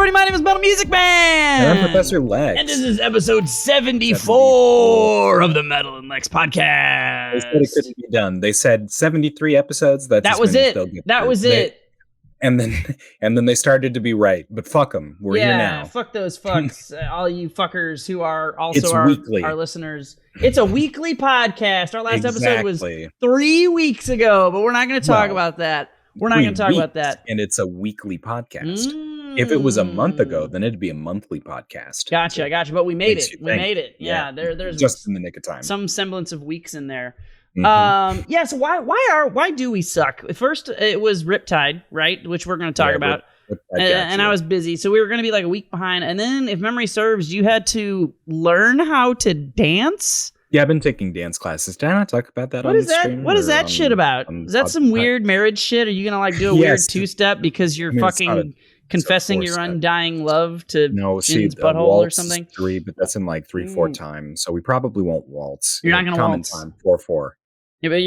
everybody, my name is MetalMusicMan! And I'm Professor Lex. And this is episode 74 of the Metal and Lex podcast. They said it couldn't be done. They said 73 episodes. That was it. That was it. And then they started to be right. But fuck them. We're here now. Fuck those fucks. All you fuckers who are also our listeners. It's a weekly podcast. Our last episode was 3 weeks ago, but we're not going to talk about that. We're not going to talk about that. And it's a weekly podcast. If it was a month ago, then it'd be a monthly podcast. Gotcha. But we made it. We made it. Yeah. There's just in the nick of time. Some semblance of weeks in there. Mm-hmm. So why do we suck? First, it was Riptide, right? Which we're going to talk about. And I was busy, so we were going to be like a week behind. And then, if memory serves, you had to learn how to dance. Yeah, I've been taking dance classes. Did I not talk about that on the stream? What is that shit about? Is that some weird marriage shit? Are you going to do a weird two-step because you're confessing your undying love to Jin's butthole or something? 3, but that's in 3-4 times. So we probably won't waltz. You're not going to waltz. Common time 4-4. Yeah, but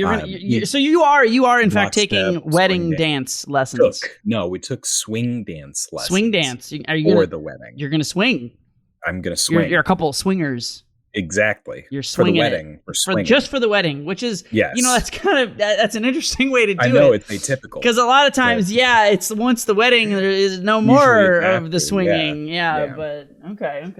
you are in fact taking wedding dance lessons. We took swing dance lessons. Swing dance. For the wedding. You're going to swing. I'm going to swing. You're a couple of swingers. Exactly. You're swinging for the wedding. We're swinging. Just for the wedding, which is, that's an interesting way to do it. I know, it's atypical. Because a lot of times, it's once the wedding, there is no more of the swinging. But okay.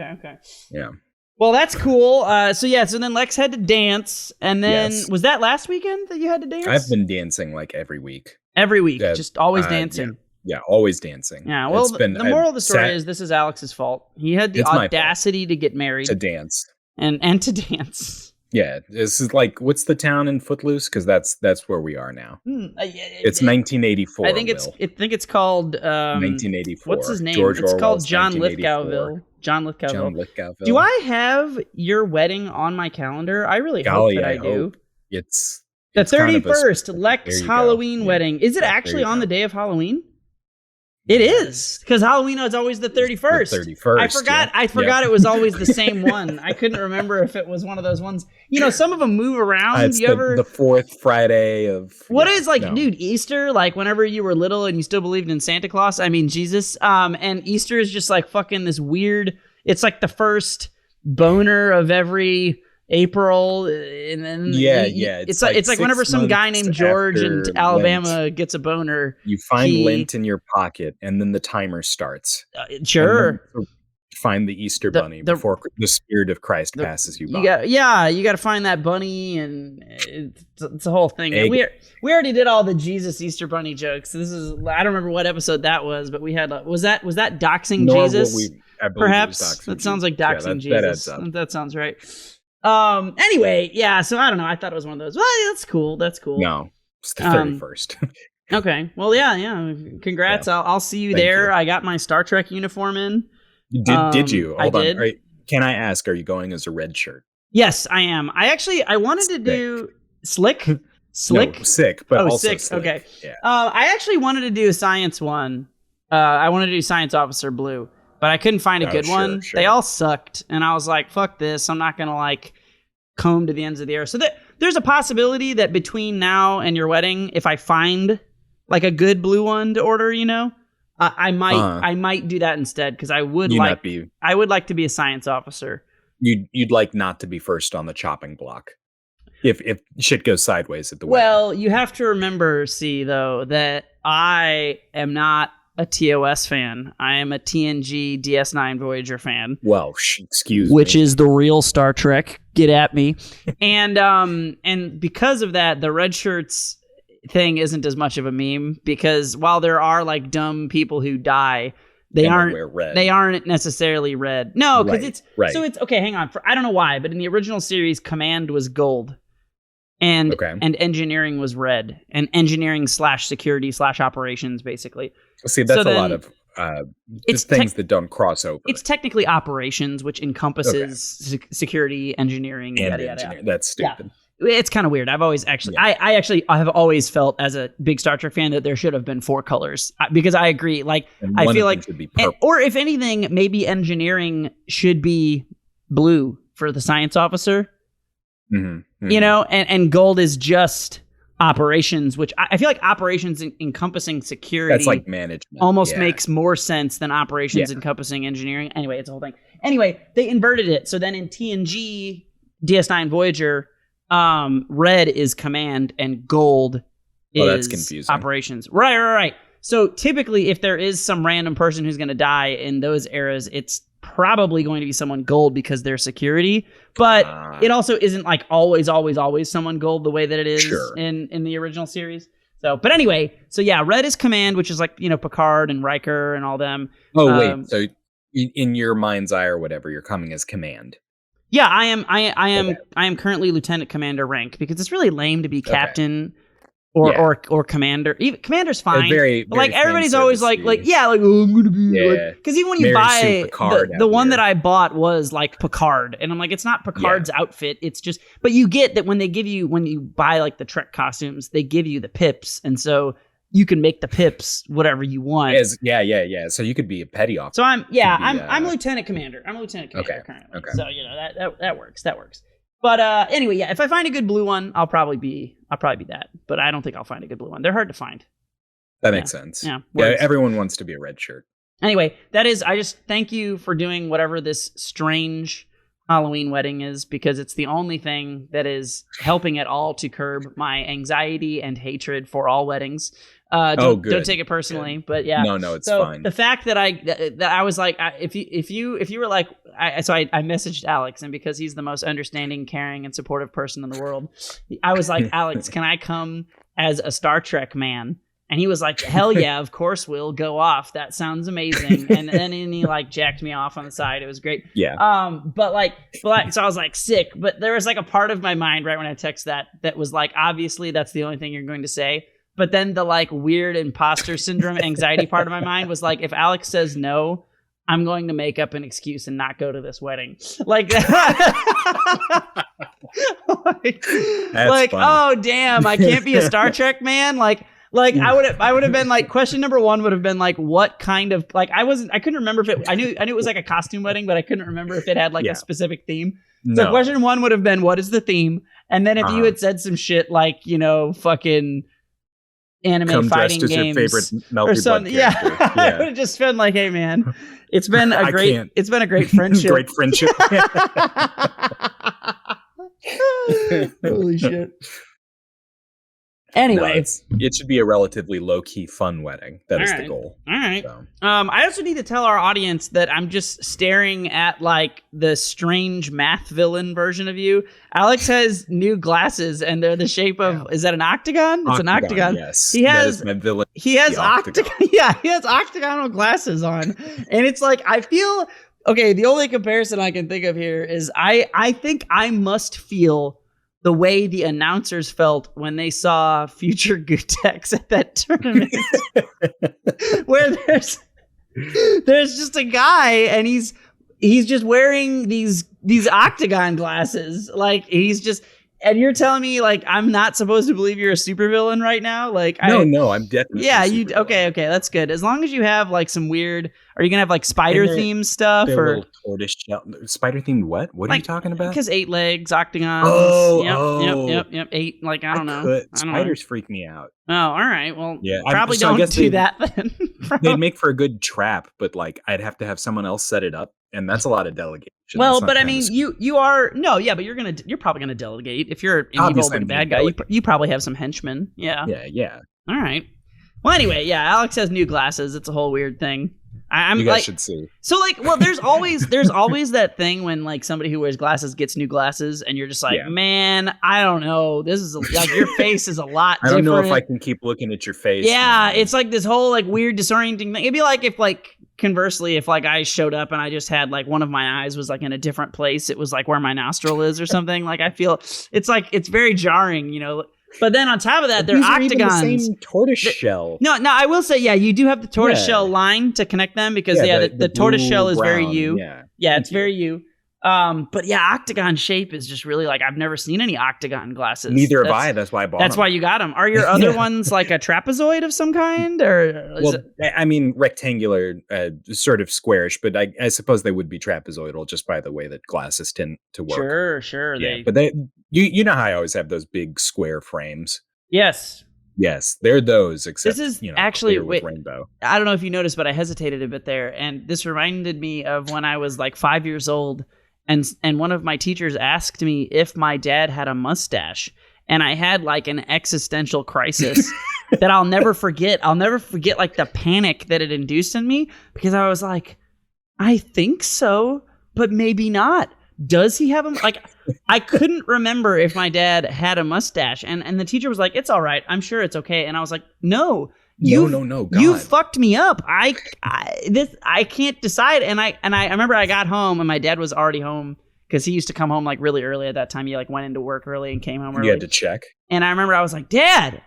Yeah. Well, that's cool. So then Lex had to dance, and then was that last weekend that you had to dance? I've been dancing every week. Every week, just always dancing. Yeah, always dancing. Yeah, well, the moral of the story is this is Alex's fault. He had the audacity to get married. To dance. And to dance. Yeah, this is what's the town in Footloose? Because that's where we are now. It's 1984. I think it's called 1984. What's his name? George It's Orwell's called John Lithgowville. John Lithgowville. Do I have your wedding on my calendar? I really hope that I do. It's the 31st, Lex Halloween wedding. Is it actually on the day of Halloween? It is, because Halloween is always the 31st. The 31st. I forgot it was always the same one. I couldn't remember if it was one of those ones. Some of them move around. It's the fourth Friday of... What is dude, Easter, whenever you were little and you still believed in Santa Claus, I mean, Jesus, and Easter is just fucking this weird, it's the first boner of every April, and then it's like whenever some guy named George in Alabama Lent gets a boner, you find lint in your pocket, and then the timer starts. Sure. Find the Easter bunny before the spirit of Christ passes you by. You got to find that bunny, and it's a whole thing. We already did all the Jesus Easter bunny jokes. This is, I don't remember what episode that was, but we had was that doxing Jesus? Perhaps that sounds like doxing Jesus. That sounds right. Anyway, so I don't know. I thought it was one of those. Well, that's cool. No, it's the 31st. Okay. Well, yeah. Congrats. Yeah. I'll see you there. I got my Star Trek uniform in. Did you? Hold on. Did. Can I ask, are you going as a red shirt? Yes, I am. I wanted to do slick. No, sick, but also sick. Slick. Okay. Yeah. I actually wanted to do a science one. I wanted to do Science Officer Blue. But I couldn't find a good one. Sure. They all sucked. And I was like, fuck this. I'm not going to comb to the ends of the earth. So there's a possibility that between now and your wedding, if I find a good blue one to order, I might do that instead. Because I would like to be a science officer. You'd like not to be first on the chopping block. If shit goes sideways at the wedding. Well, you have to remember, though, that I am not a TOS fan. I am a TNG DS9 Voyager fan. Well, excuse me. Which is the real Star Trek. Get at me. And because of that, the red shirts thing isn't as much of a meme, because while there are dumb people who die, they aren't necessarily red. No, because it's okay. Hang on. I don't know why, but in the original series, Command was gold. And engineering was red, and engineering / security / operations, basically. See, that's a lot of it's things that don't cross over. It's technically operations, which encompasses security, engineering, yada, yada. That's stupid. Yeah. It's kind of weird. I've always I have always felt, as a big Star Trek fan, that there should have been 4 colors, because I agree. I feel like, should be purple. Or if anything, maybe engineering should be blue for the science officer. Mm-hmm. And gold is just operations, which I feel like operations encompassing security. That's like management. Almost makes more sense than operations encompassing engineering. Anyway, it's a whole thing. Anyway, they inverted it. So then in TNG, DS9 Voyager, red is command and gold is that's confusing. operations. Right. So typically, if there is some random person who's going to die in those eras, it's probably going to be someone gold because they're security. But it also isn't like always someone gold the way that it is in the original series. So, but anyway, so yeah, red is command, which is like, you know, Picard and Riker and all them. Oh, wait. So in your mind's eye or whatever, you're coming as command. Yeah, I am currently lieutenant commander rank because it's really lame to be captain or commander. Even commander's fine. Very like everybody's always like oh, I'm gonna be because even when you buy the one that I bought was like Picard, and I'm like, it's not Picard's outfit. It's just, but you get that when you buy like the Trek costumes, they give you the pips, and so you can make the pips whatever you want. Yeah. So you could be a petty officer. So I'm lieutenant commander. I'm a lieutenant commander currently. Okay. So you know that works. But anyway, yeah, if I find a good blue one, I'll probably be that. But I don't think I'll find a good blue one. They're hard to find. That makes sense. Yeah, everyone wants to be a red shirt. Anyway, I just thank you for doing whatever this strange Halloween wedding is, because it's the only thing that is helping at all to curb my anxiety and hatred for all weddings. Don't take it personally, but yeah. No, it's fine. The fact that I was like, if you were like, I messaged Alex, and because he's the most understanding, caring, and supportive person in the world, I was like, Alex, can I come as a Star Trek man? And he was like, hell yeah, of course we'll go off. That sounds amazing. And then he like jacked me off on the side. It was great. Yeah. So I was like sick, but there was like a part of my mind right when I texted that was like, obviously that's the only thing you're going to say. But then the like weird imposter syndrome anxiety part of my mind was like, if Alex says no, I'm going to make up an excuse and not go to this wedding. Like, oh damn, I can't be a Star Trek man. Like I would have been like, question number one would have been like, what kind of, like, I couldn't remember if I knew it was like a costume wedding, but I couldn't remember if it had like a specific theme. So question one would have been, what is the theme? And then if you had said some shit like, you know, fucking anime come fighting dressed games as your favorite Meltyblood character. I would have just been like, hey man, it's been a great friendship. Great friendship. Holy shit. Anyway, it should be a relatively low-key fun wedding. That is the goal. All right. So. I also need to tell our audience that I'm just staring at like the strange math villain version of you. Alex has new glasses, and they're the shape of, is that an octagon? It's an octagon. Yes. He has my villain. He has octagon. Yeah, he has octagonal glasses on, and it's like I feel okay. The only comparison I can think of here is I think I must feel the way the announcers felt when they saw future Gutex at that tournament, where there's just a guy and he's just wearing these octagon glasses, like he's just. And you're telling me like I'm not supposed to believe you're a supervillain right now? Like no, I'm definitely okay, that's good. As long as you have like some weird, are you gonna have like spider themed stuff or tortoise shell spider themed what? What are you talking about? Because 8 legs, octagons. Yep. 8. Like I don't know. Spiders freak me out. Oh, all right. Well, yeah, probably don't do that then. They'd make for a good trap, but like I'd have to have someone else set it up, and that's a lot of delegation. Well, but I mean, you are but you're probably gonna delegate if you're an evil and bad guy. You probably have some henchmen. Yeah. Yeah. All right. Well, anyway, yeah. Alex has new glasses. It's a whole weird thing. You guys should see. So like, well, there's always that thing when like somebody who wears glasses gets new glasses, and you're just like, man, I don't know. This is like your face is a lot. I don't know if I can keep looking at your face. Yeah, it's like this whole like weird disorienting thing. It'd be like if like conversely, if like I showed up and I just had like one of my eyes was like in a different place, it was like where my nostril is or something. Like I feel it's like it's very jarring, you know. But then on top of that, they're octagons. Even the same tortoise shell. No, I will say, yeah, you do have the tortoise shell line to connect them because the tortoise shell is very you. Yeah, it's very you. But yeah, octagon shape is just really like I've never seen any octagon glasses. Neither have I. That's why I bought them. That's why you got them. Are your other ones like a trapezoid of some kind, or? I mean, rectangular, sort of squarish, but I suppose they would be trapezoidal just by the way that glasses tend to work. Sure. Yeah, but you know how I always have those big square frames. Yes. Yes, they're those, except This is actually actually with rainbow. I don't know if you noticed, but I hesitated a bit there, and this reminded me of when I was like 5 years old, and one of my teachers asked me if my dad had a mustache, and I had like an existential crisis that I'll never forget. I'll never forget like the panic that it induced in me, because I was like, I think so, but maybe not. Does he have a like? I couldn't remember if my dad had a mustache, and the teacher was like, "It's all right. I'm sure it's okay." And I was like, "No, no, God. You fucked me up. I can't decide." And I remember I got home and my dad was already home, because he used to come home like really early at that time. He like went into work early and came home early. You had to check. And I remember I was like, "Dad,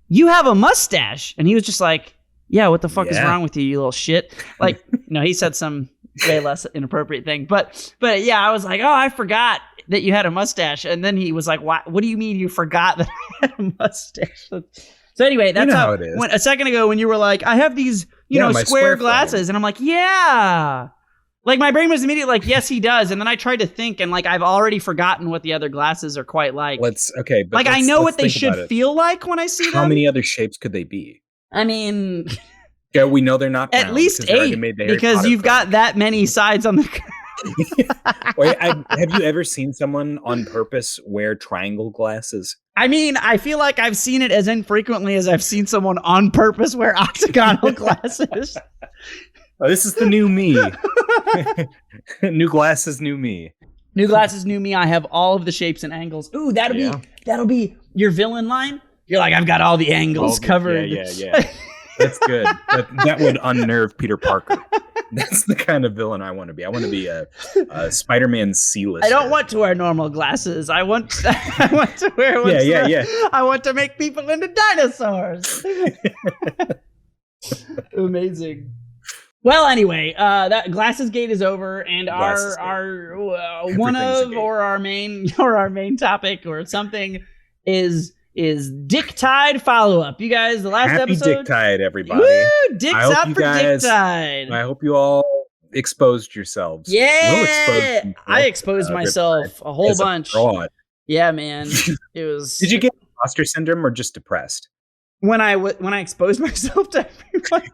you have a mustache," and he was just like, "Yeah, what the fuck is wrong with you, you little shit?" Like, he said some way less inappropriate thing, but yeah, I was like, "Oh, I forgot that you had a mustache." And then he was like, what do you mean you forgot that I had a mustache? So anyway, that's how it is. A second ago when you were like, I have these square glasses, and I'm like, yeah, like my brain was immediately like, yes, he does. And then I tried to think, and like I've already forgotten what the other glasses are quite like. I know what they should feel like when I see them. How many other shapes could they be? I mean, yeah, we know they're not brown, at least 8, because you've got that many sides on the. Wait, have you ever seen someone on purpose wear triangle glasses? I mean, I feel like I've seen it as infrequently as I've seen someone on purpose wear octagonal glasses. Oh, this is the new me. New glasses, new me. New glasses, new me. I have all of the shapes and angles. Ooh, that'll be your villain line. You're like, I've got all the angles covered. Yeah. That's good. That would unnerve Peter Parker. That's the kind of villain I want to be. I want to be a Spider-Man C-lister. I don't want to wear normal glasses. I want to wear ones. Yeah. I want to make people into dinosaurs. Amazing. Well, anyway, that Glasses Gate is over, and our main topic or something is Riptide follow-up. You guys, the last Happy episode. Riptide, everybody. Woo! Dicks up for Riptide. I hope you all exposed yourselves. Yeah, I exposed myself a whole bunch. Yeah, man. It was. Did you get imposter syndrome or just depressed? When I exposed myself to everyone.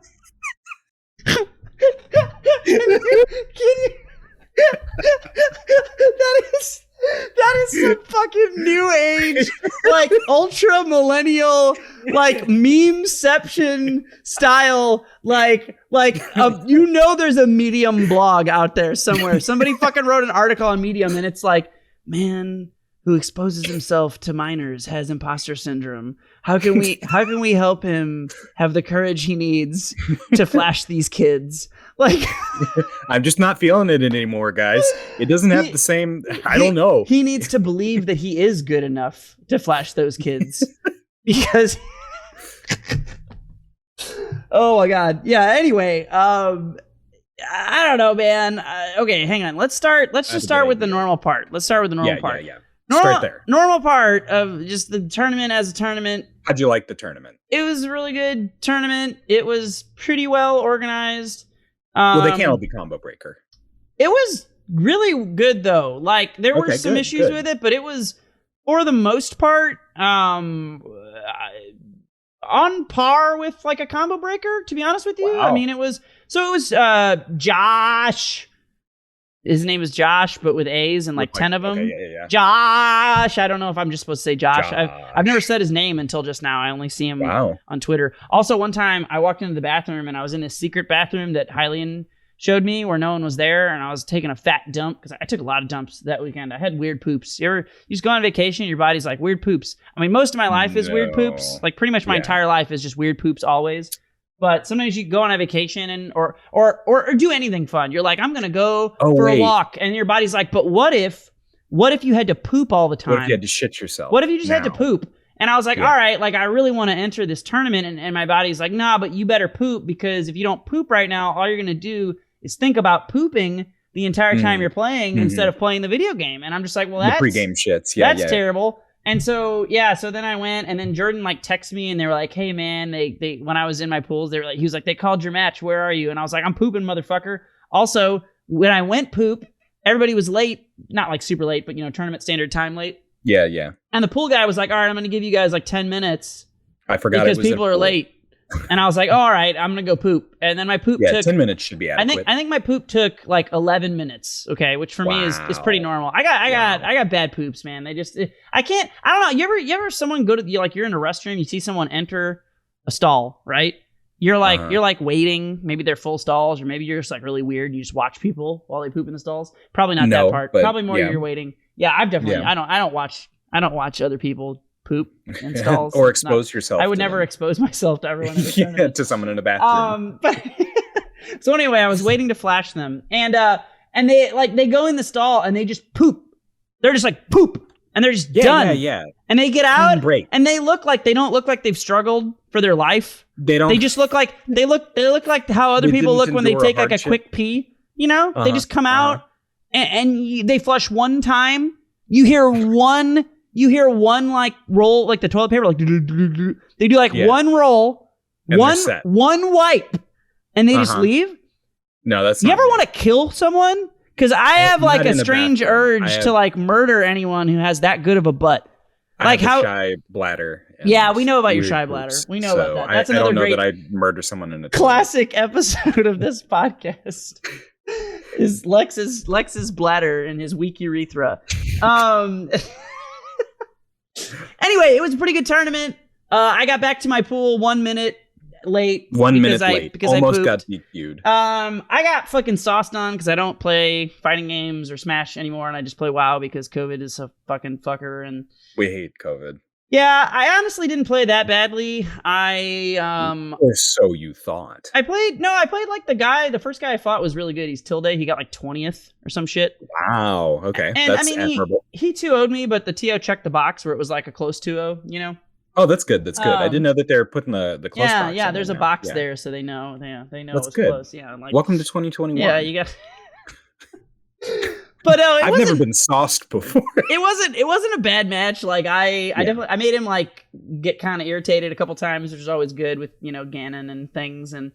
That is some fucking new age, like ultra millennial, like memeception style, like there's a Medium blog out there somewhere. Somebody fucking wrote an article on Medium, and it's like, man who exposes himself to minors has imposter syndrome. How can we help him have the courage he needs to flash these kids? Like, I'm just not feeling it anymore, guys. It doesn't have the same. I don't know. He needs to believe that he is good enough to flash those kids, because. Oh my God! Yeah. Anyway, I don't know, man. Okay, hang on. Let's just start with the normal part. Let's start with the normal part. Yeah. Start there. Normal part of just the tournament as a tournament. How'd you like the tournament? It was a really good tournament. It was pretty well organized. Well, they can't all be combo breaker. It was really good though. Like there were some issues with it, but it was for the most part on par with like a combo breaker, to be honest with you. Wow. I mean, it was Josh. His name is Josh, but with A's and like 10 of them. Okay, yeah. Josh. I don't know if I'm just supposed to say Josh. I've never said his name until just now. I only see him on Twitter. Also, one time I walked into the bathroom and I was in a secret bathroom that Hylian showed me where no one was there, and I was taking a fat dump because I took a lot of dumps that weekend. I had weird poops. You just go on vacation, your body's like weird poops. I mean, most of my life is weird poops. Like pretty much my entire life is just weird poops always. But sometimes you go on a vacation and or do anything fun. You're like, I'm gonna go for a walk, and your body's like, but what if you had to poop all the time? What if you had to shit yourself? What if you just had to poop? And I was like, all right, like I really want to enter this tournament, and my body's like, nah, but you better poop, because if you don't poop right now, all you're gonna do is think about pooping the entire time you're playing instead of playing the video game. And I'm just like, well, that's the pregame shits. That's terrible. And so then I went, and then Jordan like texted me, and they were like, hey man, they when I was in my pools, they were like, he was like, they called your match, where are you? And I was like, I'm pooping, motherfucker. Also, when I went poop, everybody was late, not like super late, but tournament standard time late. Yeah. And the pool guy was like, all right, I'm going to give you guys like 10 minutes. I forgot because it was people are late. And I was like, oh, all right, I'm going to go poop. And then my poop took 10 minutes should be adequate. I think my poop took like 11 minutes. Okay. Which for me is pretty normal. I got bad poops, man. They just, I don't know. You ever someone go to you're in a restroom, you see someone enter a stall, right? You're like waiting. Maybe they're full stalls, or maybe you're just like really weird. You just watch people while they poop in the stalls. Probably not that part. Probably more you're waiting. Yeah, I've definitely. Yeah. I don't watch other people poop in stalls or expose yourself. I would never expose myself to everyone in the tournament. To someone in a bathroom. So anyway, I was waiting to flash them, and they go in the stall and they just poop. They're just like poop, and they're just done. Yeah. And they get out, and they don't look like they've struggled for their life. They just look like they look like how other people look when they take like a quick pee. You know, they just come out and they flush one time. You hear one like roll, like the toilet paper, like they do like one roll, and one wipe, and they just leave. No, that's you ever want to kill someone? Because I have like a strange urge to like murder anyone who has that good of a butt. Like how shy bladder. Yeah, we know about your shy bladder. We know about that. That's another great. I don't know that I'd murder someone in a classic episode of this podcast. Is Lex's bladder and his weak urethra. Anyway, it was a pretty good tournament. I got back to my pool 1 minute late. 1 minute late. Because almost I got DQ'd. I got fucking sauced on because I don't play fighting games or Smash anymore, and I just play WoW because COVID is a fucking fucker. And we hate COVID. Yeah, I honestly didn't play that badly. Or so you thought. I played like the first guy I fought was really good. He's Tilde. He got like 20th or some shit. Wow. Okay. And that's admirable. He 2-0'd me, but the TO checked the box where it was like a close 2-0, you know? Oh, that's good. That's good. I didn't know that they're putting the close box. Yeah, there's a box there, so they know. They know that's it was good. Close. Yeah. Like, welcome to 2021. Yeah, you got. But I've never been sauced before. It wasn't a bad match. Like I made him like get kind of irritated a couple times, which is always good with Ganon and things. And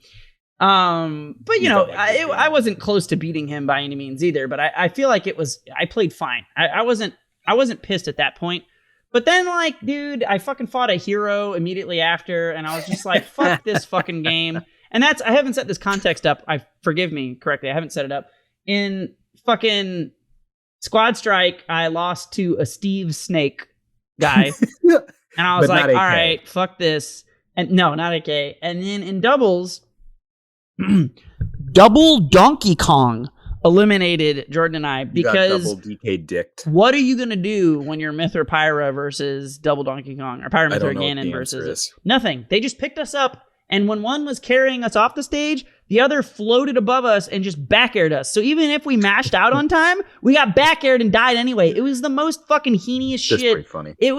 but I wasn't close to beating him by any means either. But I feel like I played fine. I wasn't pissed at that point. But then like, dude, I fucking fought a hero immediately after, and I was just like, fuck this fucking game. And I haven't set this context up. Forgive me correctly. I haven't set it up in. Fucking Squad Strike, I lost to a Steve Snake guy. And I was like, all right, fuck this. And no, not AK. And then in doubles, double Donkey Kong eliminated Jordan and I because double DK dicked. What are you going to do when you're Myth or Pyra versus double Donkey Kong or Pyra Myth or Ganon versus nothing? They just picked us up. And when one was carrying us off the stage, the other floated above us and just back-aired us. So even if we mashed out on time, we got back-aired and died anyway. It was the most fucking heinous shit. That's pretty funny. It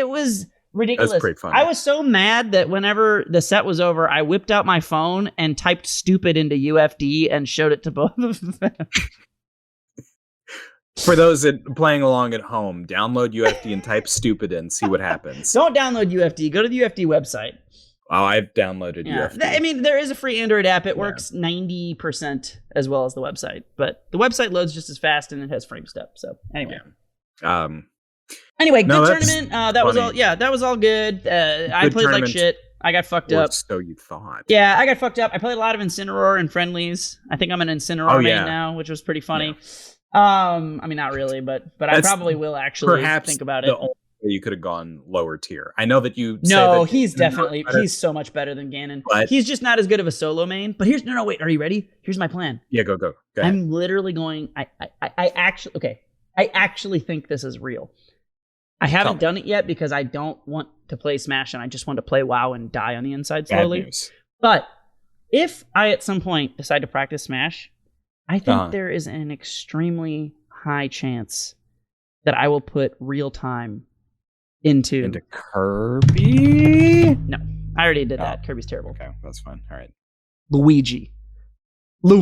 was ridiculous. That's pretty funny. I was so mad that whenever the set was over, I whipped out my phone and typed stupid into UFD and showed it to both of them. For those playing along at home, download UFD and type stupid in, see what happens. Don't download UFD. Go to the UFD website. Oh, I've downloaded UFD. I mean, there is a free Android app. It works 90% as well as the website, but the website loads just as fast and it has frame step. So anyway, good tournament. That was all. Yeah, that was all good. I played like shit. I got fucked up. So you thought? Yeah, I got fucked up. I played a lot of Incineroar and friendlies. I think I'm an Incineroar main now, which was pretty funny. Yeah. I mean, not really, but I probably will actually think about it. You could have gone lower tier. I know that you. No, he's definitely he's so much better than Ganon. But he's just not as good of a solo main. But here's wait. Are you ready? Here's my plan. Yeah, go ahead. I'm literally going. I actually think this is real. I haven't done it yet because I don't want to play Smash and I just want to play WoW and die on the inside slowly. Bad news. But if I at some point decide to practice Smash, I think there is an extremely high chance that I will put real time into Kirby? No, I already did that. Kirby's terrible. Okay, that's fine. All right. Luigi. Yeah.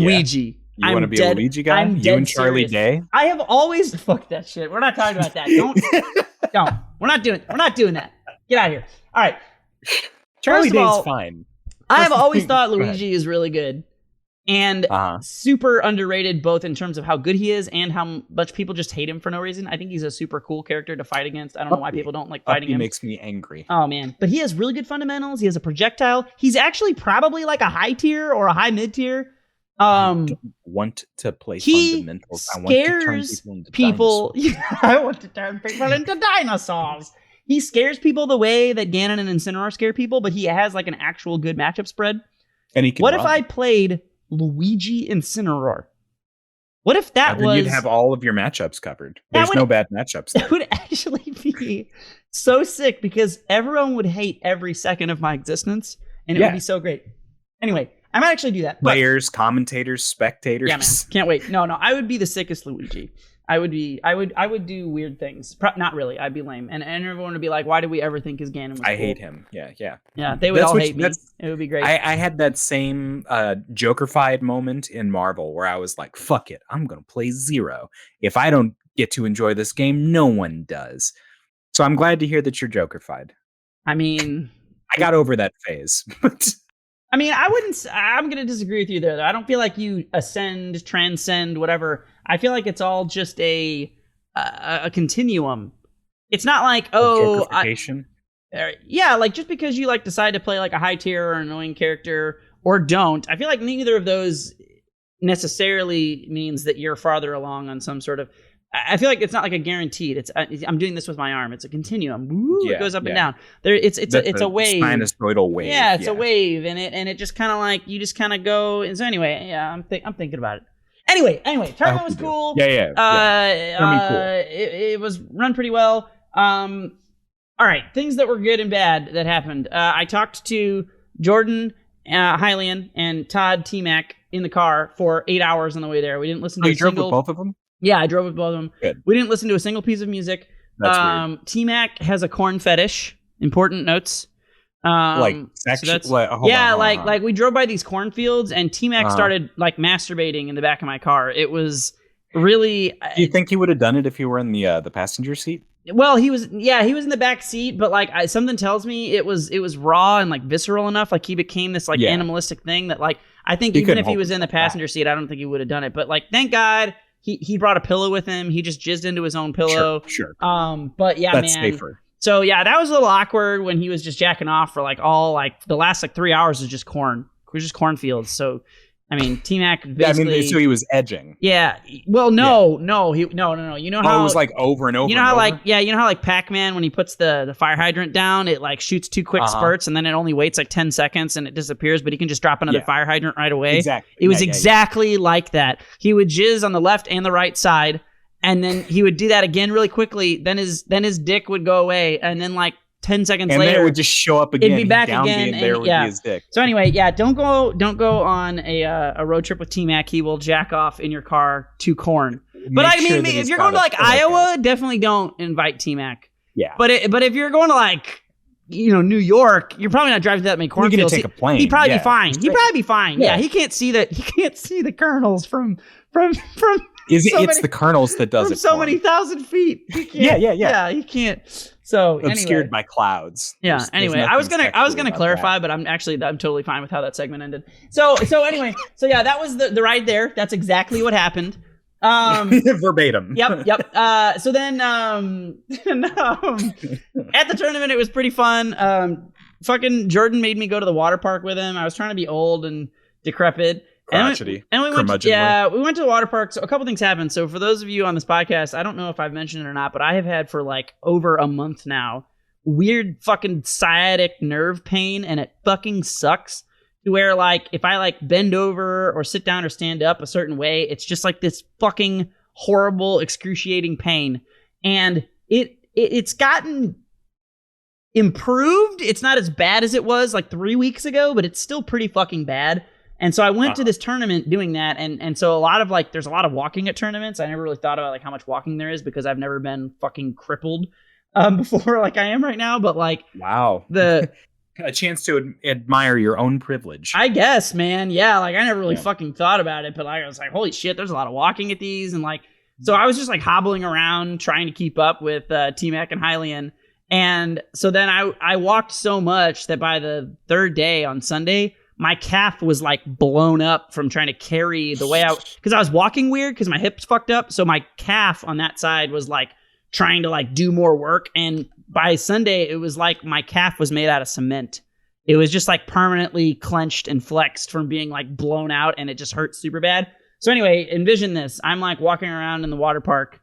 You want to be a Luigi guy? You and Charlie Day? I have always fuck that shit. We're not talking about that. Don't. We're not doing that. Get out of here. All right. Charlie Day's fine. I have always thought Luigi is really good. And super underrated, both in terms of how good he is and how much people just hate him for no reason. I think he's a super cool character to fight against. I don't know why people don't like fighting him. He makes me angry. Oh, man. But he has really good fundamentals. He has a projectile. He's actually probably like a high tier or a high mid tier. I don't want to play fundamentals. I want to turn people into people. I want to turn people into dinosaurs. He scares people the way that Ganon and Incineroar scare people, but he has like an actual good matchup spread. And he can What run. if I played Luigi Incineroar? What if that then was... You'd have all of your matchups covered. There's no bad matchups. That would actually be so sick because everyone would hate every second of my existence, and it would be so great. Anyway, I might actually do that. Players, commentators, spectators. Yeah, man. Can't wait. No, I would be the sickest Luigi. I would do weird things. Not really. I'd be lame. And everyone would be like, why did we ever think his Ganon was cool? I hate him. Yeah. Yeah, they would all hate me. It would be great. I had that same Joker-fied moment in Marvel where I was like, fuck it. I'm going to play Zero. If I don't get to enjoy this game, no one does. So I'm glad to hear that you're Joker-fied. I mean... I got over that phase. I mean, I'm going to disagree with you there, though. I don't feel like you ascend, transcend, whatever. I feel like it's all just a continuum. It's not like, like just because you like decide to play like a high tier or an annoying character or don't, I feel like neither of those necessarily means that you're farther along on some sort of... I feel like it's not like a guaranteed. It's I'm doing this with my arm. It's a continuum. It goes up and down. It's a wave. Sinusoidal wave. Yeah, it's a wave, and it just kind of like you just kind of go. And so anyway, yeah, I'm thinking about it. Anyway, tournament was cool. Yeah. It was run pretty well. All right, things that were good and bad that happened. I talked to Jordan Hylian and Todd Tmacc in the car for 8 hours on the way there. We didn't listen to a single... You drove with both of them? Yeah, I drove with both of them. Good. We didn't listen to a single piece of music. That's weird. Tmacc has a corn fetish. Important notes. Like we drove by these cornfields and Tmacc started like masturbating in the back of my car. It was really... Do you think he would have done it if he were in the passenger seat? Well, he was in the back seat, but like something tells me it was raw and like visceral enough. Like he became this like animalistic thing that like I think even if he was in the passenger seat, I don't think he would have done it. But like, thank God. He brought a pillow with him. He just jizzed into his own pillow. Sure. But yeah, that's man. safer. So yeah, that was a little awkward when he was just jacking off for like all like the last like 3 hours was just corn. It was just cornfields. So I mean, Tmacc basically... so he was edging. Yeah. Well, no. You know how... it was like over and over. You know how you know how like Pac-Man, when he puts the fire hydrant down, it like shoots 2 quick spurts and then it only waits like 10 seconds and it disappears, but he can just drop another fire hydrant right away. Exactly. It was exactly like that. He would jizz on the left and the right side, and then he would do that again really quickly. Then his dick would go away, and then like 10 seconds later, then it would just show up again. It'd be back again, and there would be his dick. So anyway, don't go on a road trip with Tmacc. He will jack off in your car to corn. But I mean, if you're going to like Iowa, definitely don't invite Tmacc. Yeah. But if you're going to like New York, you're probably not driving to that many cornfields. You're gonna take a plane. He'd probably be fine. He'd probably be fine. Yeah, he can't see the kernels from. It's the kernels that does it. So many thousand feet. Yeah, he can't. So obscured by clouds. Yeah. Anyway, I was gonna clarify, but I'm totally fine with how that segment ended. So anyway, that was the ride there. That's exactly what happened. Verbatim. Yep. So then, at the tournament, it was pretty fun. Fucking Jordan made me go to the water park with him. I was trying to be old and decrepit. Crotchety. And we went to the water park. So a couple things happened. So for those of you on this podcast, I don't know if I've mentioned it or not, but I have had for like over a month now weird fucking sciatic nerve pain, and it fucking sucks. To where like if I like bend over or sit down or stand up a certain way, it's just like this fucking horrible, excruciating pain. And it's gotten improved. It's not as bad as it was like 3 weeks ago, but it's still pretty fucking bad. And so I went to this tournament doing that, and so a lot of like there's a lot of walking at tournaments. I never really thought about like how much walking there is because I've never been fucking crippled before like I am right now. But like, wow, a chance to admire your own privilege. I guess, man. Yeah, like I never really fucking thought about it, but like I was like, holy shit, there's a lot of walking at these, and like so I was just like hobbling around trying to keep up with Tmacc and Hylian. And so then I walked so much that by the third day on Sunday, my calf was like blown up from trying to carry the way out because I was walking weird because my hips fucked up. So my calf on that side was like trying to like do more work. And by Sunday, it was like my calf was made out of cement. It was just like permanently clenched and flexed from being like blown out, and it just hurt super bad. So anyway, envision this. I'm like walking around in the water park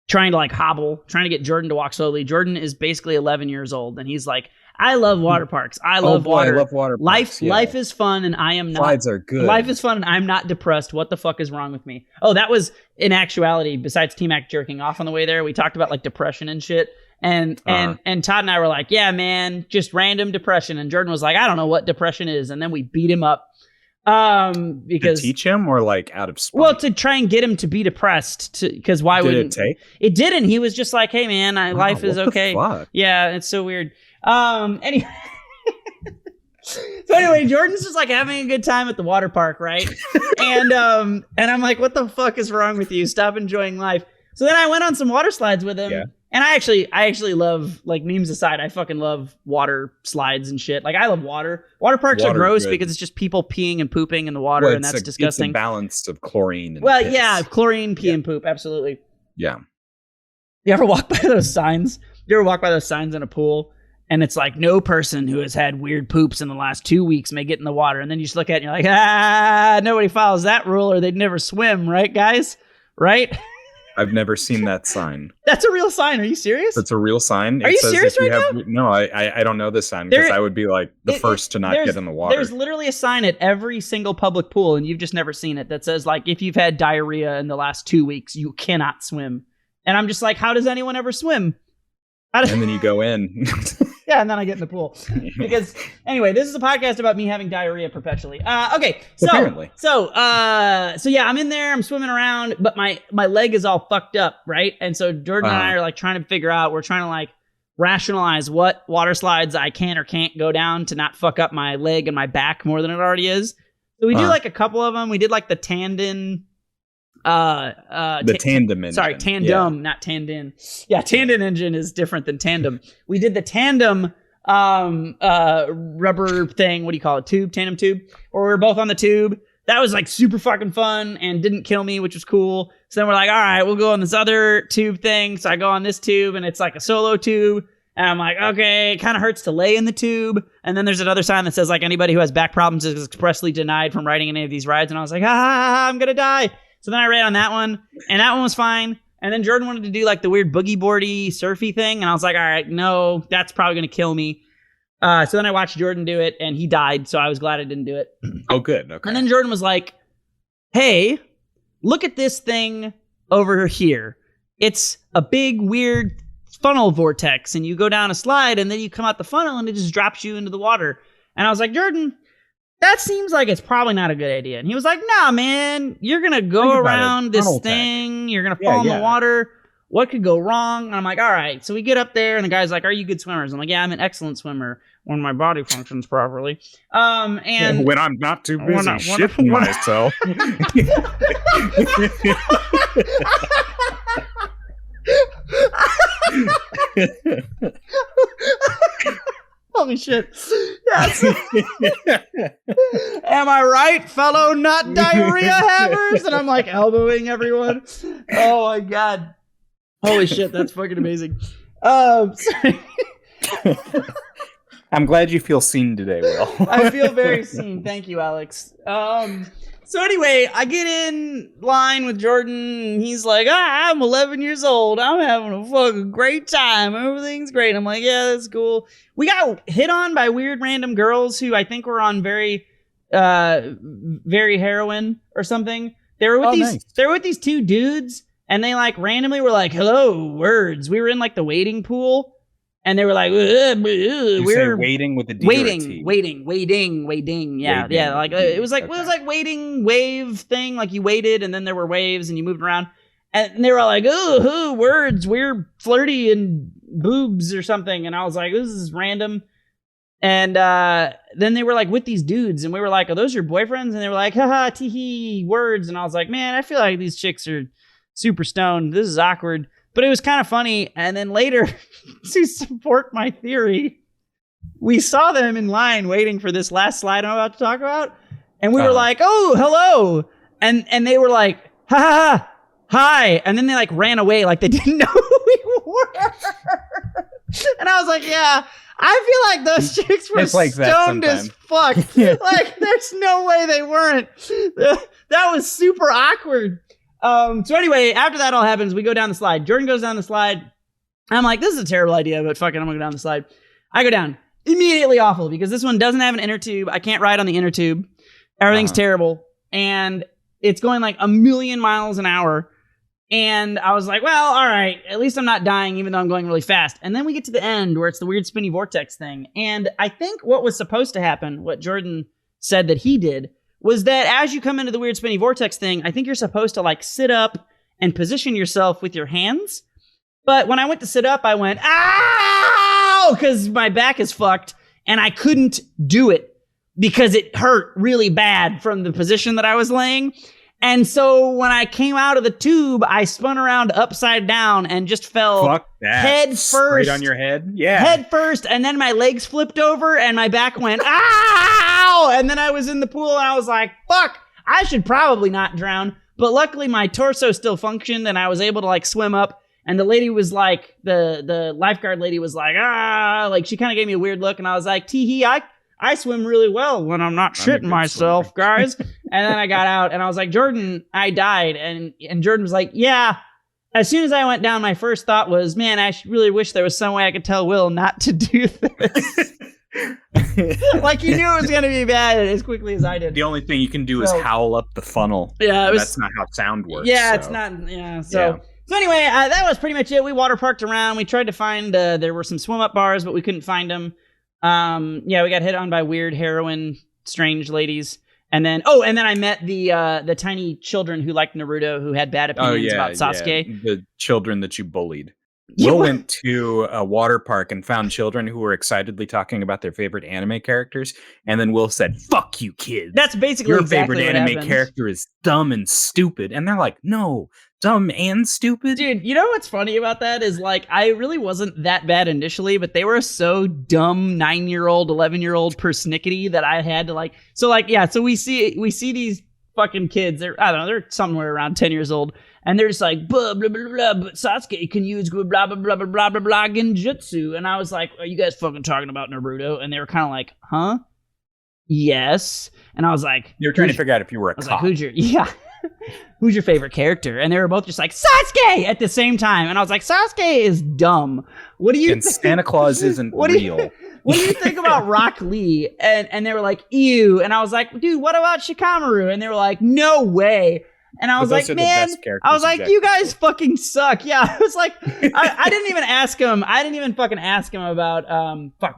trying to like hobble, trying to get Jordan to walk slowly. Jordan is basically 11 years old, and he's like, I love water parks. I love water. I love water parks. Life is fun, and I am not. Slides are good. Life is fun, and I'm not depressed. What the fuck is wrong with me? Oh, that was, in actuality, besides Tmacc jerking off on the way there, we talked about like depression and shit. And Todd and I were like, yeah, man, just random depression. And Jordan was like, I don't know what depression is. And then we beat him up. Because to teach him or like out of spite? Well, to try and get him to be depressed, because why would it take? It didn't. He was just like, hey man, life is okay. Fuck? Yeah, it's so weird. Anyway. So anyway, Jordan's just like having a good time at the water park, right? and I'm like, what the fuck is wrong with you? Stop enjoying life. So then I went on some water slides with him. Yeah. And I actually love, like, memes aside, I fucking love water slides and shit. Like, I love water. Water parks are gross because it's just people peeing and pooping in the water, and that's disgusting. It's a balance of chlorine and piss. Yeah, chlorine, pee, and poop, absolutely. Yeah. You ever walk by those signs? You ever walk by those signs in a pool, and it's like, no person who has had weird poops in the last 2 weeks may get in the water, and then you just look at it and you're like, nobody follows that rule or they'd never swim, right, guys? Right? I've never seen that sign. That's a real sign. Are you serious? That's a real sign. Are you serious right now? No, I don't know this sign because I would be like the first to not get in the water. There's literally a sign at every single public pool, and you've just never seen it, that says, like, if you've had diarrhea in the last 2 weeks, you cannot swim. And I'm just like, how does anyone ever swim? And then you go in. Yeah, and then I get in the pool. Because, anyway, this is a podcast about me having diarrhea perpetually. Okay, so yeah, I'm in there, I'm swimming around, but my leg is all fucked up, right? And so Jordan and I are like trying to figure out, we're trying to like rationalize what water slides I can or can't go down to not fuck up my leg and my back more than it already is. So we do like a couple of them. We did like the tandem. Tandem engine. Sorry, tandem, not tandem. Yeah, tandem engine is different than tandem. We did the tandem rubber thing. What do you call it? Tandem tube. Or we were both on the tube. That was like super fucking fun and didn't kill me, which was cool. So then we're like, all right, we'll go on this other tube thing. So I go on this tube, and it's like a solo tube. And I'm like, okay, it kind of hurts to lay in the tube. And then there's another sign that says, like, anybody who has back problems is expressly denied from riding any of these rides. And I was like, I'm gonna die. So then I ran on that one, and that one was fine. And then Jordan wanted to do like the weird boogie boardy surfy thing, and I was like, all right, no, that's probably going to kill me. So then I watched Jordan do it, and he died, so I was glad I didn't do it. Oh, good. Okay. And then Jordan was like, hey, look at this thing over here. It's a big, weird funnel vortex, and you go down a slide, and then you come out the funnel, and it just drops you into the water. And I was like, Jordan, that seems like it's probably not a good idea. And he was like, nah, man, you're going to go around this thing. You're going to fall in the water. What could go wrong? And I'm like, all right. So we get up there, and the guy's like, are you good swimmers? I'm like, yeah, I'm an excellent swimmer when my body functions properly. And when I'm not too busy shitting myself. Holy shit. Yes. Am I right, fellow not diarrhea havers? And I'm like elbowing everyone. Oh my God. Holy shit, that's fucking amazing. Sorry. I'm glad you feel seen today, Will. I feel very seen. Thank you, Alex. So anyway, I get in line with Jordan. He's like, I'm 11 years old. I'm having a fucking great time. Everything's great. I'm like, yeah, that's cool. We got hit on by weird random girls who I think were on very heroin or something. They were with these two dudes, and they like randomly were like, hello, words. We were in like the wading pool. And they were like, we're waiting with the waiting. Yeah. Like it was like waiting wave thing. Like you waited, and then there were waves, and you moved around. And they were all like, oh, words. We're flirty and boobs or something. And I was like, this is random. And then they were like with these dudes, and we were like, are those your boyfriends? And they were like, haha, teehee, words. And I was like, man, I feel like these chicks are super stoned. This is awkward. But it was kind of funny. And then later, to support my theory, we saw them in line waiting for this last slide I'm about to talk about. And we were like, oh, hello. And they were like, ha ha ha, hi. And then they like ran away like they didn't know who we were. And I was like, yeah, I feel like those chicks were like stoned as fuck. Like, there's no way they weren't. That was super awkward. So anyway, after that all happens, we go down the slide. Jordan goes down the slide. I'm like, this is a terrible idea, but fuck it, I'm gonna go down the slide. I go down. Immediately awful, because this one doesn't have an inner tube. I can't ride on the inner tube. Everything's terrible. And it's going like 1,000,000 miles an hour. And I was like, well, all right, at least I'm not dying, even though I'm going really fast. And then we get to the end where it's the weird spinny vortex thing. And I think what was supposed to happen, what Jordan said that he did, was that as you come into the weird spinny vortex thing, I think you're supposed to like sit up and position yourself with your hands. But when I went to sit up, I went, ow, because my back is fucked. And I couldn't do it because it hurt really bad from the position that I was laying. And so when I came out of the tube, I spun around upside down and just fell head first. Straight on your head? Yeah. Head first. And then my legs flipped over and my back went, ow! And then I was in the pool and I was like, fuck, I should probably not drown. But luckily my torso still functioned and I was able to like swim up. And the lady was like, the lifeguard lady was like, like she kind of gave me a weird look. And I was like, tee-hee, I swim really well when I'm not shitting myself, guys. And then I got out and I was like, Jordan, I died. And Jordan was like, yeah. As soon as I went down, my first thought was, man, I really wish there was some way I could tell Will not to do this. Like he knew it was going to be bad as quickly as I did. The only thing you can do is howl up the funnel. Yeah, that's not how sound works. Yeah, it's not. Yeah, so anyway, that was pretty much it. We water parked around. We tried to find, there were some swim up bars, but we couldn't find them. We got hit on by weird heroin, strange ladies. And then I met the tiny children who liked Naruto, who had bad opinions about Sasuke. Yeah. The children that you bullied. Will went to a water park and found children who were excitedly talking about their favorite anime characters. And then Will said, fuck you, kids. That's basically your exactly favorite anime character is dumb and stupid. And they're like, no, dumb and stupid? Dude, you know what's funny about that is like, I really wasn't that bad initially, but they were so dumb 9-year-old, 11-year-old persnickety that I had to like, so we see these fucking kids. They're somewhere around 10 years old. And they're just like, blah, blah, blah, blah, but Sasuke can use blah, blah, blah, blah, blah, blah, blah, genjutsu. And I was like, are you guys fucking talking about Naruto? And they were kind of like, huh? Yes. And I was like... You were trying to figure out if you were a cop. Like, who's your favorite character? And they were both just like, Sasuke! At the same time. And I was like, Sasuke is dumb. What do you think? Santa Claus isn't real. What do you think about Rock Lee? And they were like, ew. And I was like, dude, what about Shikamaru? And they were like, no way. And I was like, man, you guys fucking suck. Yeah, I was like, I didn't even ask him. I didn't even fucking ask him about,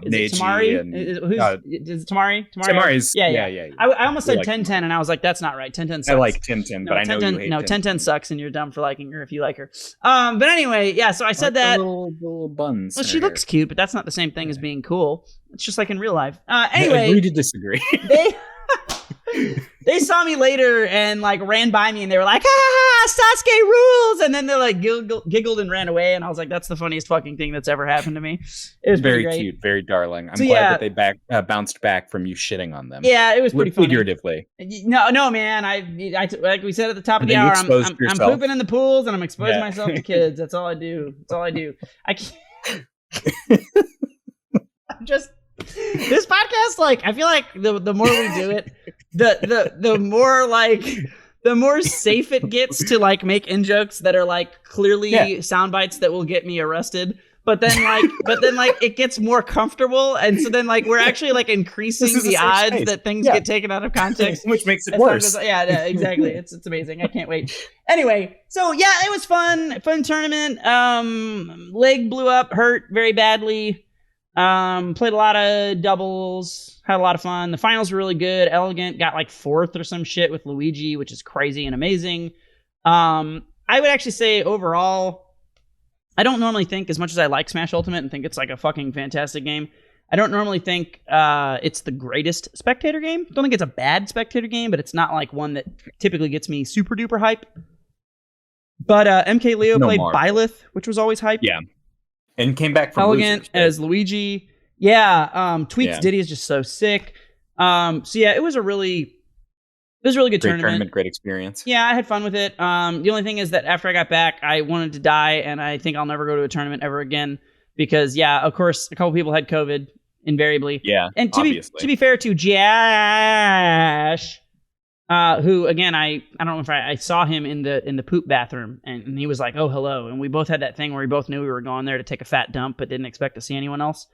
is it Tamari? Is it Tamari? Tamari's, yeah. I almost said 1010, and I was like, that's not right. 1010 sucks. I like 1010, but I know you hate 1010. No, 1010 sucks, and you're dumb for liking her if you like her. But anyway, yeah, so I said that. Little buns. Well, she looks cute, but that's not the same thing as being cool. It's just like in real life. Anyway. Agree to disagree. They saw me later and like ran by me and they were like, Sasuke rules. And then they like giggled and ran away. And I was like, that's the funniest fucking thing that's ever happened to me. It was very cute, very darling. I'm glad that they bounced back from you shitting on them. Yeah, it was pretty funny. Figuratively. No, man. I like we said at the top of the hour, I'm pooping in the pools and I'm exposing myself to kids. That's all I do. I can't. I'm just. This podcast, like, I feel like the more we do it, the more safe it gets to like make in jokes that are like clearly sound bites that will get me arrested. But then it gets more comfortable, and so then like we're actually like increasing the odds that things get taken out of context, which makes it worse. Yeah, exactly. It's amazing. I can't wait. Anyway, so yeah, it was fun tournament. Leg blew up, hurt very badly. Played a lot of doubles, had a lot of fun. The finals were really good. Elegant got like 4th or some shit with Luigi, which is crazy and amazing. I would actually say overall, I don't normally think, as much as I like Smash Ultimate and think it's like a fucking fantastic game, I don't normally think it's the greatest spectator game. Don't think it's a bad spectator game, but it's not like one that typically gets me super duper hype. But MK Leo played Byleth, which was always hype. Yeah. And came back from Elegant losers, as Luigi. Yeah, Tmacc Diddy is just so sick. So yeah, it was a really good Great tournament. Great experience. Yeah, I had fun with it. The only thing is that after I got back, I wanted to die, and I think I'll never go to a tournament ever again because, yeah, of course, a couple people had COVID invariably. Yeah, and to be fair to Josh, who again I don't know if I saw him in the poop bathroom, and he was like, "Oh, hello," and we both had that thing where we both knew we were going there to take a fat dump, but didn't expect to see anyone else.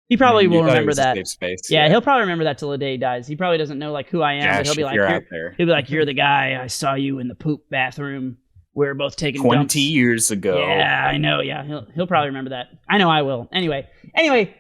He probably will remember that. Safe space, yeah, he'll probably remember that till the day he dies. He probably doesn't know like who I am, Josh, but he'll be like, "You're the guy I saw you in the poop bathroom. We were both taking 20 dumps. years ago." Yeah, I know. Yeah, he'll probably remember that. I know I will. Anyway,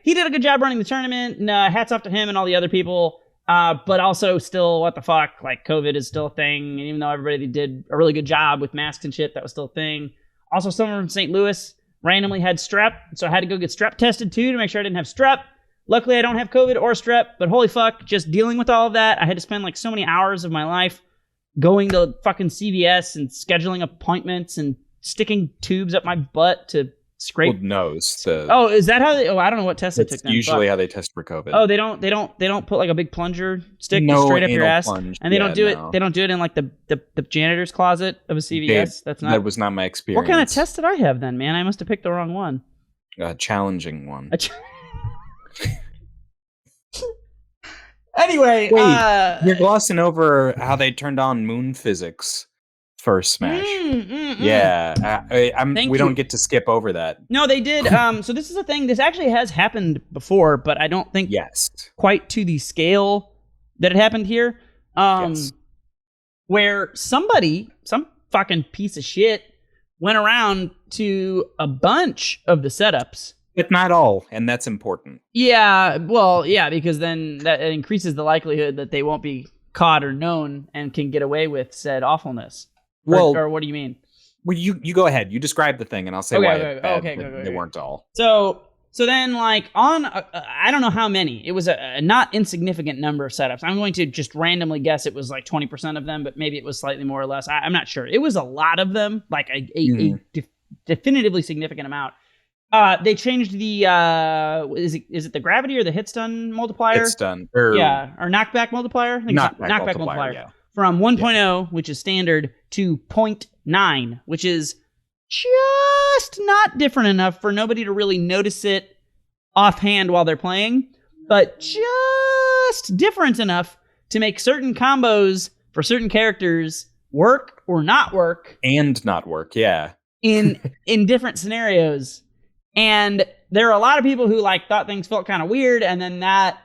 he did a good job running the tournament. And, hats off to him and all the other people. But also, still, what the fuck? Like, COVID is still a thing. And even though everybody did a really good job with masks and shit, that was still a thing. Also, someone from St. Louis randomly had strep, so I had to go get strep tested too to make sure I didn't have strep. Luckily, I don't have COVID or strep, but holy fuck, just dealing with all of that, I had to spend like so many hours of my life going to fucking CVS and scheduling appointments and sticking tubes up my butt to scrape. Well, nose. Is that how they? Oh, I don't know what test they took. That's usually how they test for COVID. Oh, they don't put like a big plunger stick straight up your ass, and they don't do it. They don't do it in like the janitor's closet of a CVS. That was not my experience. What kind of test did I have then, man? I must have picked the wrong one. A challenging one. Anyway, you're glossing over how they turned on moon physics for Smash. We don't get to skip over that. No, they did. So this is a thing. This actually has happened before, but I don't think quite to the scale that it happened here. Where some fucking piece of shit went around to a bunch of the setups. But not all, and that's important. Yeah, well, yeah, because then that increases the likelihood that they won't be caught or known and can get away with said awfulness. Or what do you mean? Well, you go ahead. You describe the thing, and I'll say why they weren't all. So then, like, on, I don't know how many. It was a not insignificant number of setups. I'm going to just randomly guess it was like 20% of them, but maybe it was slightly more or less. I'm not sure. It was a lot of them, like a definitively significant amount. They changed the is it the gravity or the hit stun multiplier? Hit stun. Or knockback multiplier? I think knockback multiplier. Yeah. From 1.0, which is standard, to 0.9, which is just not different enough for nobody to really notice it offhand while they're playing, but just different enough to make certain combos for certain characters work or not work. And not work, yeah. in different scenarios. And there are a lot of people who like thought things felt kind of weird, and then that.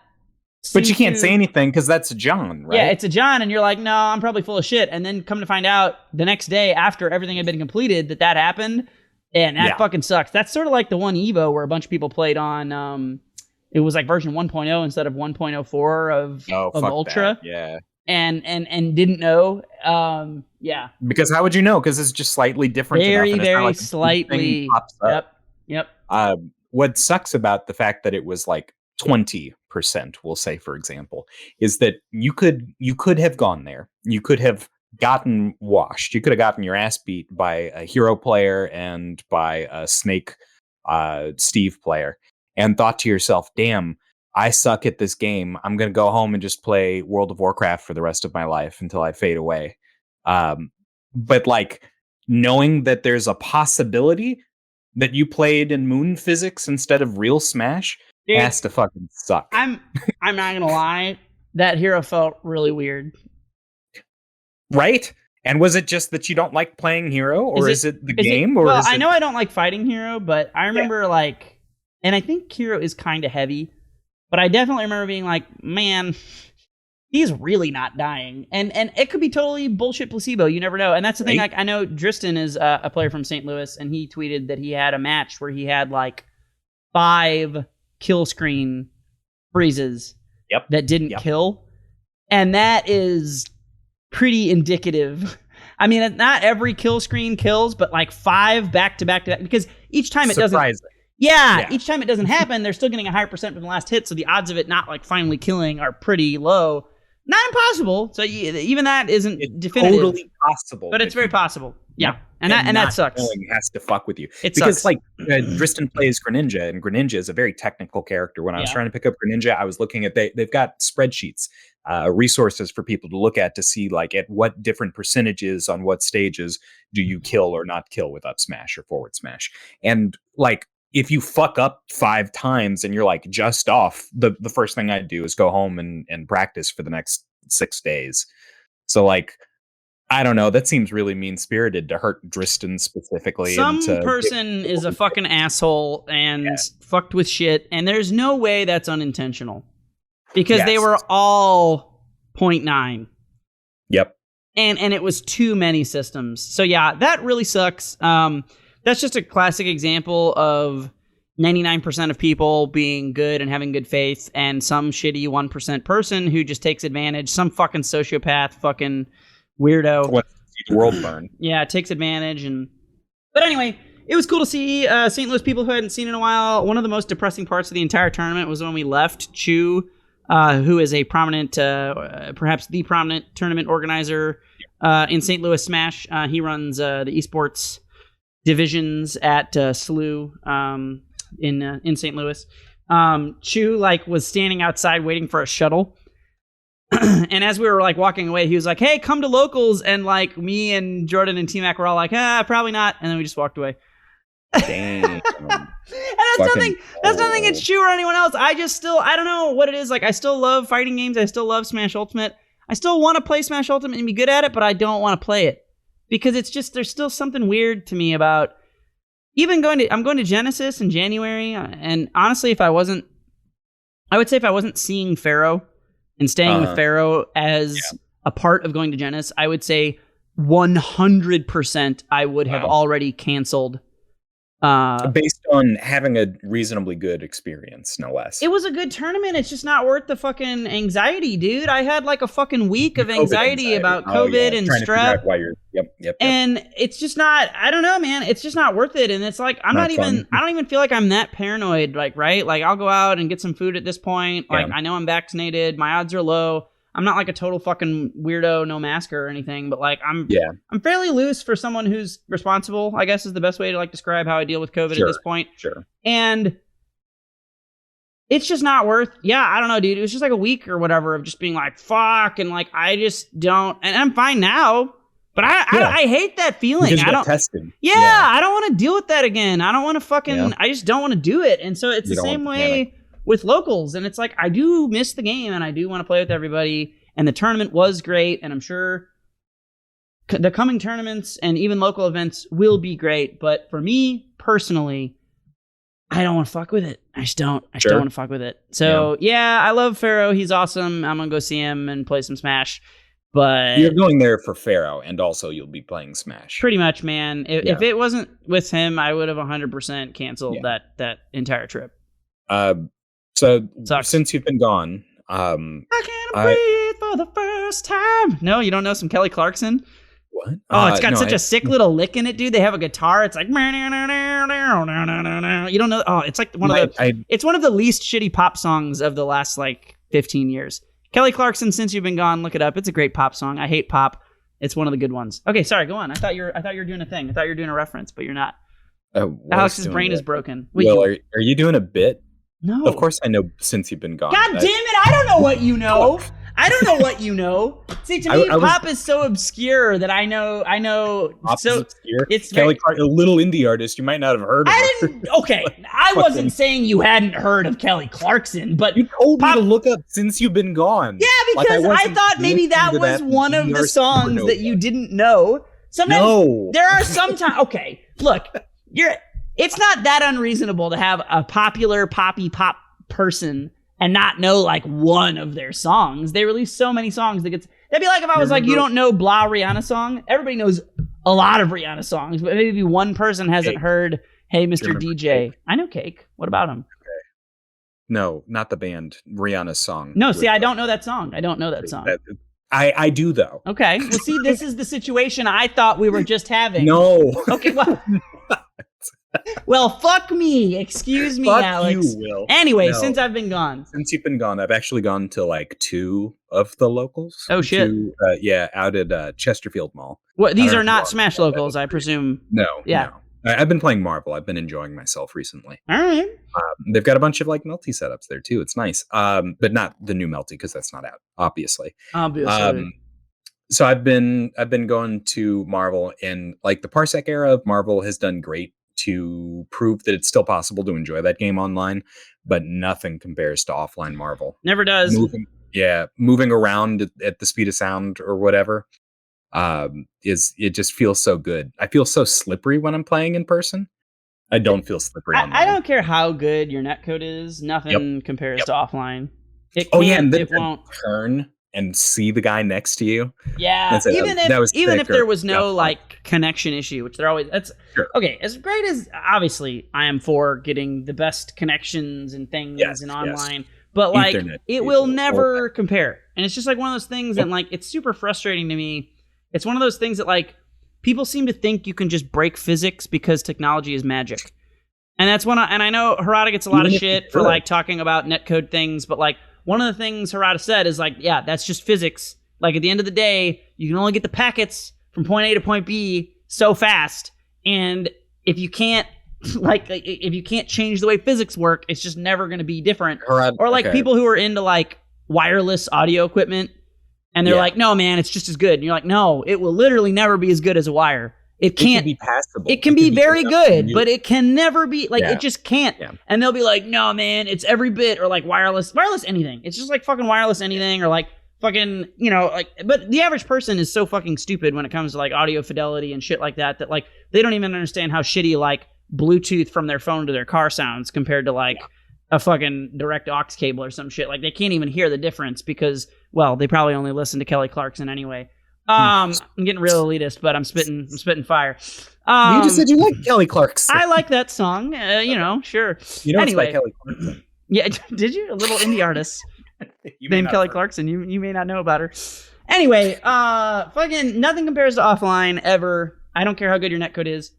But you can't say anything because that's a John, right? Yeah, it's a John, and you're like, no, I'm probably full of shit. And then come to find out the next day after everything had been completed that happened, and that fucking sucks. That's sort of like the one Evo where a bunch of people played on. It was like version 1.0 instead of 1.04 of Ultra. That. Yeah. And didn't know. Because how would you know? Because it's just slightly different. Very slightly. Yep. What sucks about the fact that it was like 20%, we'll say, for example, is that you could have gone there. You could have gotten washed. You could have gotten your ass beat by a hero player and by a Snake Steve player and thought to yourself, damn, I suck at this game. I'm going to go home and just play World of Warcraft for the rest of my life until I fade away. But like knowing that there's a possibility that you played in moon physics instead of real Smash has to fucking suck. I'm not gonna lie, that hero felt really weird. Right? And was it just that you don't like playing hero, or is it the game? I know I don't like fighting hero, but I remember and I think hero is kind of heavy, but I definitely remember being like, man, he's really not dying. And it could be totally bullshit placebo. You never know. And that's the thing. Like, I know Dristan is a player from St. Louis, and he tweeted that he had a match where he had like 5 kill screen freezes that didn't kill. And that is pretty indicative. I mean, not every kill screen kills, but like 5 back to back to back, because each time it doesn't. Yeah, each time it doesn't happen, they're still getting a higher percent from the last hit. So the odds of it not like finally killing are pretty low. Not impossible. So even that isn't It's definitive. totally possible. But it's very possible. Yeah. And not that sucks. knowing has to fuck with you. It because sucks. like Dristan plays Greninja, and Greninja is a very technical character. When I was trying to pick up Greninja, I was looking at they've got spreadsheets, resources for people to look at to see like at what different percentages on what stages do you kill or not kill with up smash or forward smash. And like if you fuck up 5 times and you're like just off, the first thing I'd do is go home and practice for the next 6 days. So like I don't know. That seems really mean-spirited to hurt Dristan specifically. Some person is a fucking asshole and fucked with shit, and there's no way that's unintentional. Because they were all 0.9. Yep. And it was too many systems. So yeah, that really sucks. That's just a classic example of 99% of people being good and having good faith, and some shitty 1% person who just takes advantage, some fucking sociopath, fucking weirdo. What the world burn. Yeah, it takes advantage. But anyway, it was cool to see St. Louis people who I hadn't seen in a while. One of the most depressing parts of the entire tournament was when we left. Chu, who is a prominent, perhaps the prominent tournament organizer in St. Louis Smash. He runs the esports divisions at SLU in St. Louis. Chu was standing outside waiting for a shuttle. And as we were walking away, he was like, "Hey, come to locals." And me and Jordan and Tmacc were all like, probably not. And then we just walked away. Damn. And that's nothing against Chu or anyone else. I don't know what it is. I still love fighting games. I still love Smash Ultimate. I still want to play Smash Ultimate and be good at it, but I don't want to play it. Because it's just, there's still something weird to me about even I'm going to Genesis in January. And honestly, I would say if I wasn't seeing Pharaoh and staying with Pharaoh as a part of going to Genesis, I would say 100% I would have already canceled. Based on having a reasonably good experience, no less. It was a good tournament. It's just not worth the fucking anxiety, dude. I had a fucking week of anxiety about COVID and strep. Yep. And it's just not, I don't know, man. It's just not worth it. And it's I don't even feel like I'm that paranoid, right? I'll go out and get some food at this point. I know I'm vaccinated. My odds are low. I'm not a total fucking weirdo, no masker or anything, but I'm fairly loose for someone who's responsible, I guess is the best way to describe how I deal with COVID at this point. Sure. And it's just not worth, I don't know, dude. It was just a week or whatever of just being fuck, and I just don't, and I'm fine now, but I hate that feeling. Because you got tested. I don't want to deal with that again. I don't want to fucking, I just don't want to do it. And so it's the same way with locals, and it's I do miss the game, and I do want to play with everybody, and the tournament was great, and I'm sure the coming tournaments and even local events will be great, but for me personally, I don't want to fuck with it. I just don't want to fuck with it. So I love Pharaoh. He's awesome. I'm gonna go see him and play some Smash, but you're going there for Pharaoh, and also you'll be playing Smash. Pretty much, man. If it wasn't with him, I would have 100% canceled that entire trip. So Sucks. Since you've been gone, I can't breathe for the first time. No, you don't know some Kelly Clarkson? What? Oh, it's got such a sick little lick in it, dude. They have a guitar. It's you don't know. Oh, it's it's one of the least shitty pop songs of the last 15 years. Kelly Clarkson, Since You've Been Gone, look it up. It's a great pop song. I hate pop. It's one of the good ones. Okay, sorry, go on. I thought you were doing a thing. I thought you were doing a reference, but you're not. Alex's brain is broken. Wait, are you doing a bit? No. Of course I know Since You've Been Gone. God damn it, I don't know what you know. I don't know what you know. See, to me, pop is so obscure that I know. Pop so is obscure? It's Kelly Clarkson, a little indie artist. You might not have heard of her. Okay, I wasn't saying you hadn't heard of Kelly Clarkson, but you told me to look up Since You've Been Gone. Yeah, because I thought maybe that was one of the songs that you didn't know. Sometimes there are sometimes. Okay, look, it's not that unreasonable to have a popular poppy pop person and not know one of their songs. They release so many songs that'd be like if I was you don't know blah Rihanna song. Everybody knows a lot of Rihanna songs, but maybe one person hasn't heard Hey Mr. DJ. Cake? I know Cake. What about him? Okay. No, not the band. Rihanna's song. No, see, I don't know that song. I don't know that song. I do though. Okay. Well, see, this is the situation I thought we were just having. No. Okay, well. Well, fuck me. Excuse me, Fuck Alex. you, Will. Anyway, No. since I've been gone. Since you've been gone, I've actually gone to like 2 of the locals. Oh, shit. Out at Chesterfield Mall. What? These don't are know if you not are Smash familiar with locals, that. I presume. No, Yeah. no. I've been playing Marvel. I've been enjoying myself recently. All right. They've got a bunch of like Melty setups there too. It's nice. But not the new Melty because that's not out, obviously. So I've been going to Marvel, and like the Parsec era of Marvel has done great to prove that it's still possible to enjoy that game online, but nothing compares to offline Marvel. Never does. Moving around at the speed of sound or whatever, it just feels so good. I feel so slippery when I'm playing in person. I don't feel slippery online. I don't care how good your netcode is. Nothing compares to offline. It and then it won't turn and see the guy next to you. Yeah, even if there was no like connection issue, which there always okay. As great as obviously I am for getting the best connections and things in online, but like Internet it will never compare. And it's just like one of those things that like it's super frustrating to me. It's one of those things that like people seem to think you can just break physics because technology is magic. And that's one. And I know Harada gets a lot of shit for like talking about netcode things, but like one of the things Harada said is like, yeah, that's just physics. Like at the end of the day, you can only get the packets from point A to point B so fast, and if you can't change the way physics work, it's just never going to be different. Or like people who are into like wireless audio equipment, and they're like, no, man, it's just as good. And you're like, no, it will literally never be as good as a wire. It can't be passable. It can be very good, but it can never be like it just can't. Yeah. And they'll be like, no, man, it's every bit, or like wireless anything. It's just like fucking wireless anything, or like fucking, you know, like, but the average person is so fucking stupid when it comes to like audio fidelity and shit like that, that like they don't even understand how shitty like Bluetooth from their phone to their car sounds compared to like a fucking direct aux cable or some shit. Like they can't even hear the difference because, well, they probably only listen to Kelly Clarkson anyway. I'm getting real elitist, but I'm spitting fire. You just said you like Kelly Clarkson. I like that song. You know, sure. You know, anyway, it's by Kelly Clarkson. Yeah, did you? A little indie artist named Kelly Clarkson. You may not know about her. Anyway, fucking nothing compares to offline ever. I don't care how good your netcode is,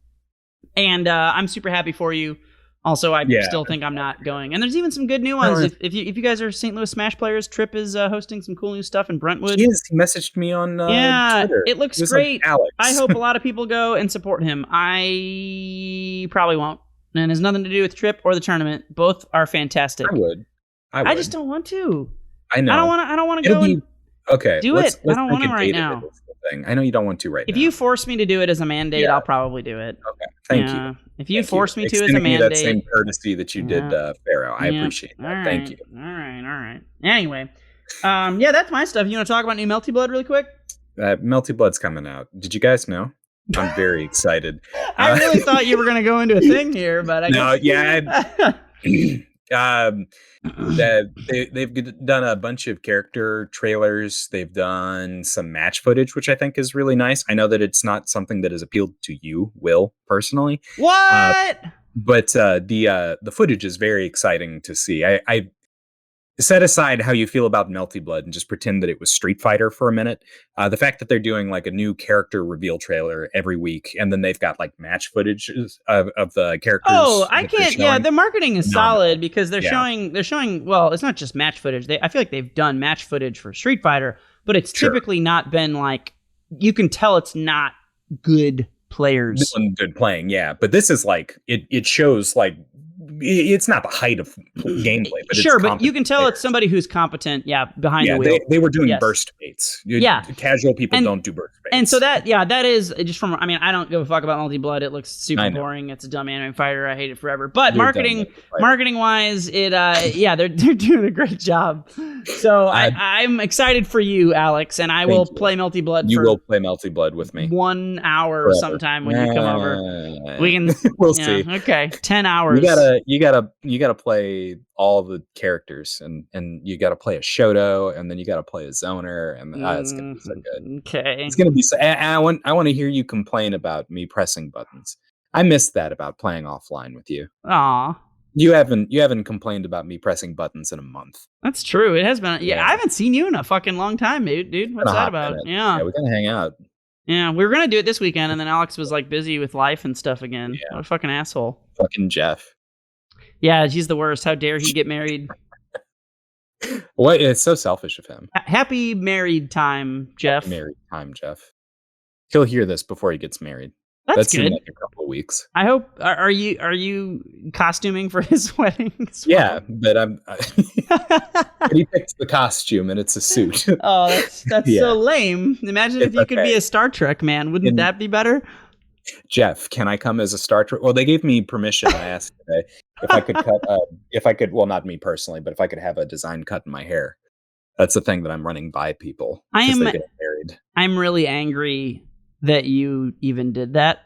and I'm super happy for you. Also, I still think I'm not going. And there's even some good new ones. If you guys are St. Louis Smash players, Trip is hosting some cool new stuff in Brentwood. He messaged me on Twitter. It looks great. Like I hope a lot of people go and support him. I probably won't. And it has nothing to do with Trip or the tournament. Both are fantastic. I would. I just don't want to. I know. I don't want to go and do it. I don't want to right now. I know you don't want to right now. If you force me to do it as a mandate, I'll probably do it. Okay. Thank you. If you force me to as a mandate. That same courtesy that you did Pharaoh. I appreciate that. Right. Thank you. All right. Anyway, that's my stuff. You want to talk about new Meltyblood really quick? Meltyblood's coming out. Did you guys know? I'm very excited. I really thought you were going to go into a thing here, but I they've done a bunch of character trailers. They've done some match footage, which I think is really nice. I know that it's not something that has appealed to you, Will, personally. What? But the footage is very exciting to see. I set aside how you feel about Meltyblood and just pretend that it was Street Fighter for a minute. The fact that they're doing like a new character reveal trailer every week, and then they've got like match footage of the characters. Oh, I can't. Yeah, the marketing is solid because they're showing. Well, it's not just match footage. I feel like they've done match footage for Street Fighter, but it's typically not been like. You can tell it's not good players. Good playing, yeah. But this is like it shows like. It's not the height of gameplay, but sure, but you can tell it's somebody who's competent. Behind the wheel. They were doing burst baits. Casual people don't do burst baits. And so that is just from. I mean, I don't give a fuck about Meltyblood. It looks super boring. It's a dumb anime fighter. I hate it forever. But marketing wise, they're doing a great job. So I'm excited for you, Alex, and I will play Meltyblood. You will play Meltyblood with me 1 hour sometime when you come over. We can. We'll see. Okay, 10 hours. You gotta play all the characters, and you gotta play a Shoto, and then you gotta play a Zoner, and it's gonna be so good. Okay, it's gonna be. I want to hear you complain about me pressing buttons. I missed that about playing offline with you. Aw. You haven't complained about me pressing buttons in a month. That's true. It has been. Yeah, I haven't seen you in a fucking long time, dude. What's that about? Minute. Yeah, we're gonna hang out. Yeah, we were gonna do it this weekend, and then Alex was like busy with life and stuff again. What a fucking asshole. Fucking Jeff. Yeah, he's the worst. How dare he get married? What? It's so selfish of him. Happy married time, Jeff. Happy married time, Jeff. He'll hear this before he gets married. That's good. In like a couple of weeks. I hope. Are you costuming for his wedding? Yeah, but but he picks the costume and it's a suit. Oh, that's so lame. Imagine if you could be a Star Trek man. Wouldn't that be better? Jeff, can I come as a Star Trek? Well, they gave me permission. I asked today if I could cut. Well, not me personally, but if I could have a design cut in my hair. That's the thing that I'm running by people. They get married. I'm really angry that you even did that.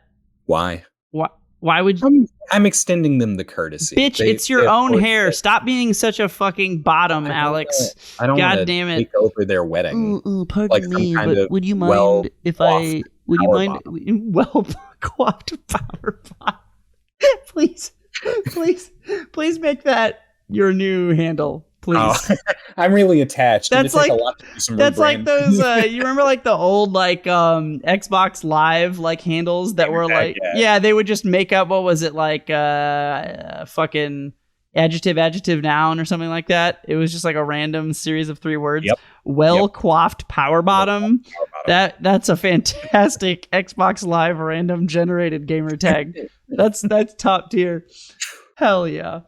Why? Why would you? I'm extending them the courtesy. Bitch, it's your own hair. Stop being such a fucking bottom, Alex. I don't God damn it. Take over their wedding. Pardon me, but would you mind if I... Would you mind... Well-coiffed power pot. Please make that your new handle. Please. Oh, I'm really attached. That's like those. You remember like the old like Xbox Live like handles that were like they would just make up what was it like fucking adjective noun or something like that. It was just like a random series of 3 words. Coiffed power bottom. That's a fantastic Xbox Live random generated gamer tag. That's top tier. Hell yeah.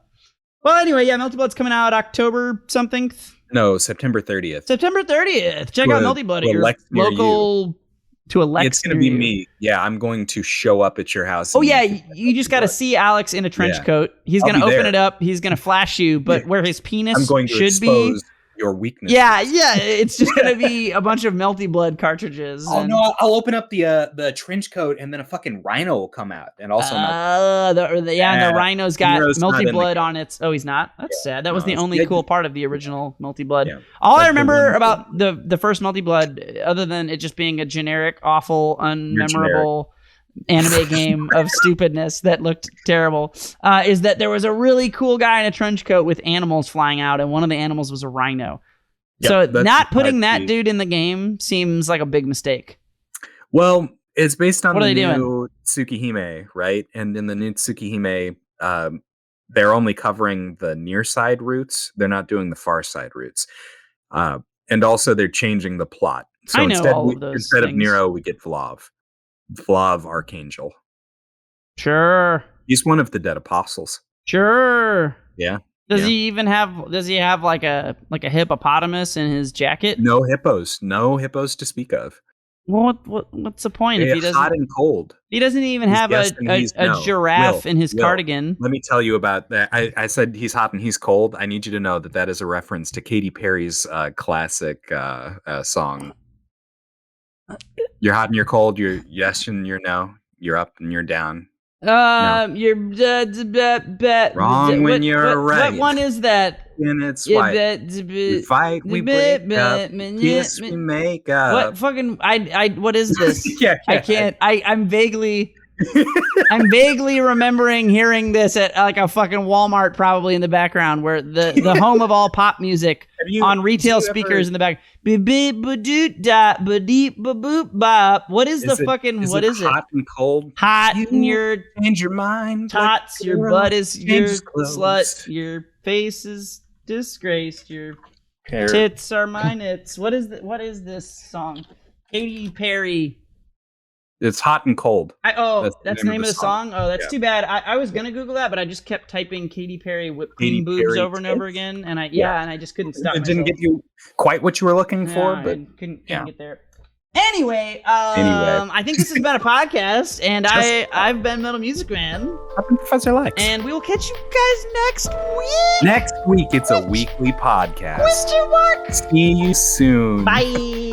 Well, anyway, Meltyblood's coming out October something. No, September 30th. September 30th. Check out Meltyblood at your local to elect. It's going to be me. Yeah, I'm going to show up at your house. Oh, yeah. You just got to see Alex in a trench coat. He's going to open it up. He's going to flash you, but where his penis I'm going to should expose your weakness. Yeah. It's just going to be a bunch of Meltyblood cartridges. Oh, no. I'll open up the trench coat and then a fucking rhino will come out. And also and the rhino's got Meltyblood on its... Oh, he's not? That's sad. That was the only cool part of the original Meltyblood. Yeah. All I remember about the first Meltyblood, other than it just being a generic, awful, unmemorable anime game of stupidness that looked terrible, is that there was a really cool guy in a trench coat with animals flying out, and one of the animals was a rhino. So not putting that dude in the game seems like a big mistake. Well, it's based on the new Tsukihime, right? And in the new Tsukihime, they're only covering the near side routes. They're not doing the far side routes. And also they're changing the plot. So instead of Nero, we get Vlav Archangel. Sure. He's one of the dead apostles. Sure. Yeah. Does he have like a hippopotamus in his jacket? No hippos to speak of. Well, what's the point if he doesn't? Hot and cold. He doesn't even have a giraffe in his cardigan. Let me tell you about that. I said he's hot and he's cold. I need you to know that is a reference to Katy Perry's classic song. You're hot and you're cold. You're yes and you're no. You're up and you're down. No. You're wrong when you're right. What one is that? And it's white. We fight, we break up. Kiss, we make up. What fucking? What is this? I can't. I'm vaguely remembering hearing this at like a fucking Walmart, probably in the background, where the home of all pop music on retail speakers in the back. What is the fucking? What is it? Hot and cold. Hot and your change your mind. Tots. Your butt is your slut. Your face is disgraced. Your tits are my nits. What is this song? Katy Perry. It's hot and cold. That's the name of the song? Oh, that's too bad. I was going to Google that, but I just kept typing Katy Perry whipped cream boobs over and over again. And I just couldn't stop myself. It didn't give you quite what you were looking for, but I couldn't get there. Anyway, I think this has been a podcast, and I've been MetalMusicMan. I've been Professor Lex. And we will catch you guys next week. Next week, it's a weekly podcast. Question mark. See you soon. Bye.